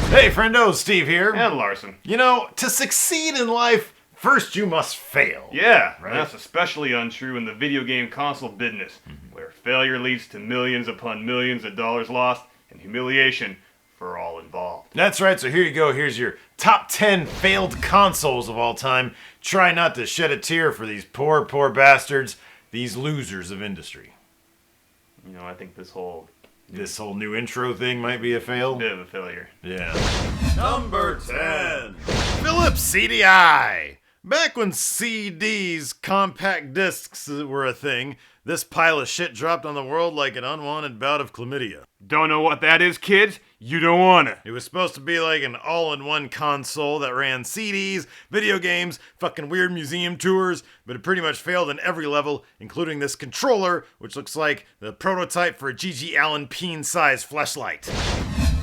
Hey friendo, Steve here. And Larson. You know, to succeed in life, first you must fail. Yeah, right? And that's especially untrue in the video game console business, where failure leads to millions upon millions of dollars lost and humiliation for all involved. That's right, so here you go. Here's your top 10 failed consoles of all time. Try not to shed a tear for these poor bastards, these losers of industry. You know, I think this whole new intro thing might be a fail. bit of a failure. Yeah. Number 10. Philips CDI. Back when CDs, compact discs, were a thing, this pile of shit dropped on the world like an unwanted bout of chlamydia. Don't know what that is, kids? You don't want it. It was supposed to be like an all-in-one console that ran CDs, video games, fucking weird museum tours, but it pretty much failed in every level, including this controller, which looks like the prototype for a G.G. Allen peen-sized fleshlight.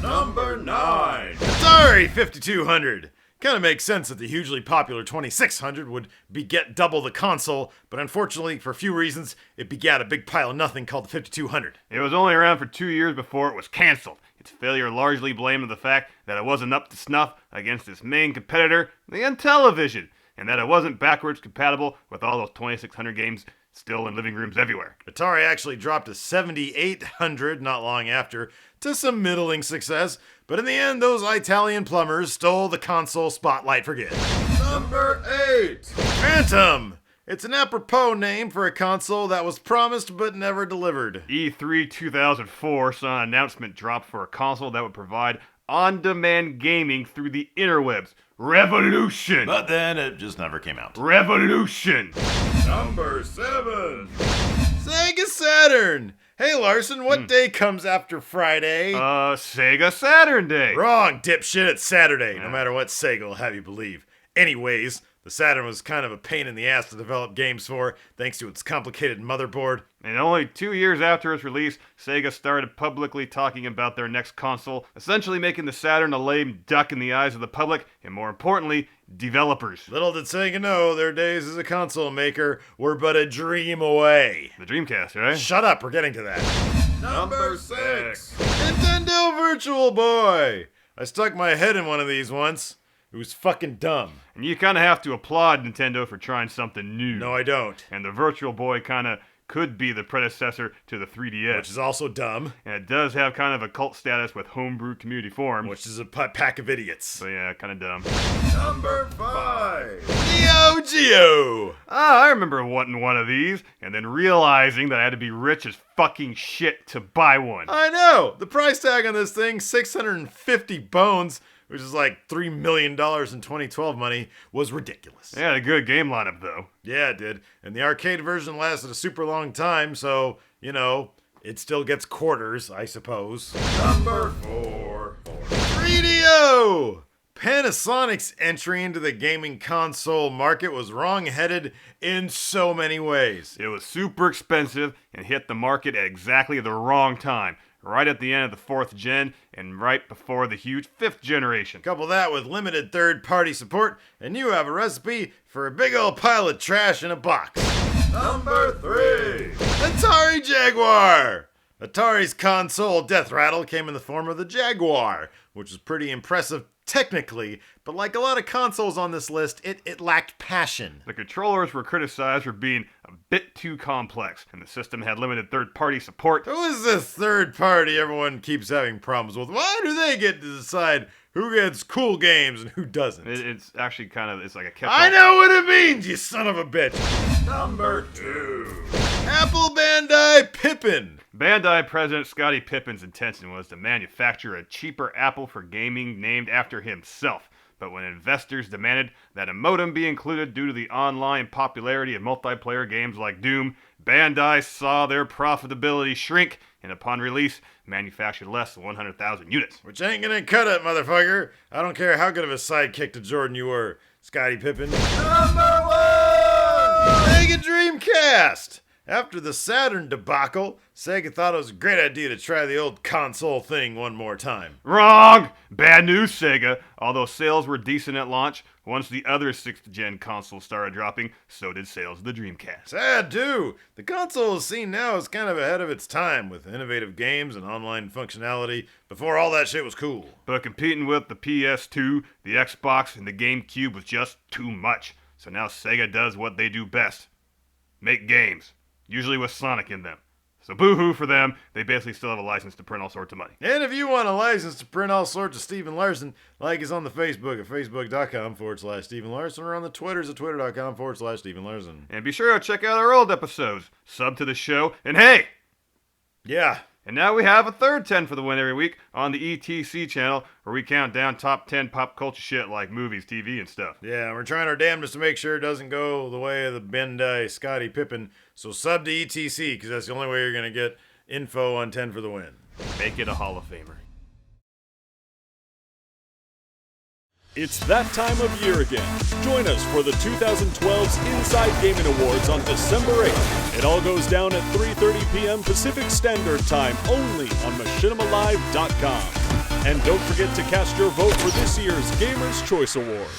Number 9. Atari 5200. Kind of makes sense that the hugely popular 2600 would beget double the console, but unfortunately, for a few reasons, it begat a big pile of nothing called the 5200. It was only around for 2 years before it was canceled. Its failure largely blamed on the fact that it wasn't up to snuff against its main competitor, the Intellivision, and that it wasn't backwards compatible with all those 2600 games still in living rooms everywhere. Atari actually dropped to 7800 not long after, to some middling success, but in the end, those Italian plumbers stole the console spotlight for good. Number 8. Phantom. It's an apropos name for a console that was promised but never delivered. E3 2004 saw an announcement drop for a console that would provide on-demand gaming through the interwebs. Revolution! But then it just never came out. Revolution! Number 7. Sega Saturn. Hey Larson, what day comes after Friday? Sega Saturn Day. Wrong, dipshit, it's Saturday, no matter what Sega will have you believe. Anyways, the Saturn was kind of a pain in the ass to develop games for, thanks to its complicated motherboard. And only 2 years after its release, Sega started publicly talking about their next console, essentially making the Saturn a lame duck in the eyes of the public, and more importantly, developers. Little did Sega know their days as a console maker were but a dream away. The Dreamcast, right? Shut up, we're getting to that. Number 6. Nintendo Virtual Boy. I stuck my head in one of these once. It was fucking dumb. And you kind of have to applaud Nintendo for trying something new. No, I don't. And the Virtual Boy kind of could be the predecessor to the 3DS. Which is also dumb. And it does have kind of a cult status with homebrew community forums. Which is a pack of idiots. So yeah, kind of dumb. Number 5. Neo Geo. I remember wanting one of these, and then realizing that I had to be rich as fucking shit to buy one. I know. The price tag on this thing, 650 bones, which is like $3 million in 2012 money, was ridiculous. It had a good game lineup, though. Yeah, it did. And the arcade version lasted a super long time, so, you know, it still gets quarters, I suppose. Number 4. 3DO! Panasonic's entry into the gaming console market was wrong-headed in so many ways. It was super expensive and hit the market at exactly the wrong time. Right at the end of the 4th gen, and right before the huge 5th generation. Couple that with limited third-party support, and you have a recipe for a big old pile of trash in a box. Number 3. Atari Jaguar. Atari's console death rattle came in the form of the Jaguar, which was pretty impressive technically, but like a lot of consoles on this list, it lacked passion. The controllers were criticized for being a bit too complex, and the system had limited third-party support. Who is this third party everyone keeps having problems with? Why do they get to decide who gets cool games and who doesn't? It's actually kind of, it's like a catch-all. I know what it means, you son of a bitch! Number 2. Apple Bandai Pippin. Bandai President Scottie Pippen's intention was to manufacture a cheaper Apple for gaming named after himself. But when investors demanded that a modem be included due to the online popularity of multiplayer games like Doom, Bandai saw their profitability shrink, and upon release, manufactured less than 100,000 units. Which ain't gonna cut it, motherfucker. I don't care how good of a sidekick to Jordan you were, Scottie Pippen. Number 1! Sega Dreamcast! After the Saturn debacle, Sega thought it was a great idea to try the old console thing one more time. Wrong! Bad news, Sega. Although sales were decent at launch, once the other 6th gen consoles started dropping, so did sales of the Dreamcast. Sad too. The console is seen now as kind of ahead of its time with innovative games and online functionality before all that shit was cool. But competing with the PS2, the Xbox, and the GameCube was just too much. So now Sega does what they do best. Make games. Usually with Sonic in them. So boo-hoo for them, they basically still have a license to print all sorts of money. And if you want a license to print all sorts of Steve and Larson, like us on the Facebook at facebook.com/Steve and Larson or on the Twitters at twitter.com/Steve and Larson. And be sure to check out our old episodes, sub to the show, and hey! Yeah. And now we have a third 10 for the win every week on the ETC channel, where we count down top 10 pop culture shit like movies, TV, and stuff. Yeah, we're trying our damnedest to make sure it doesn't go the way of the Bandai Scottie Pippen. So sub to ETC, because that's the only way you're going to get info on 10 for the win. Make it a Hall of Famer. It's that time of year again. Join us for the 2012's Inside Gaming Awards on December 8th. It all goes down at 3:30 p.m. Pacific Standard Time only on machinimalive.com. And don't forget to cast your vote for this year's Gamer's Choice Award.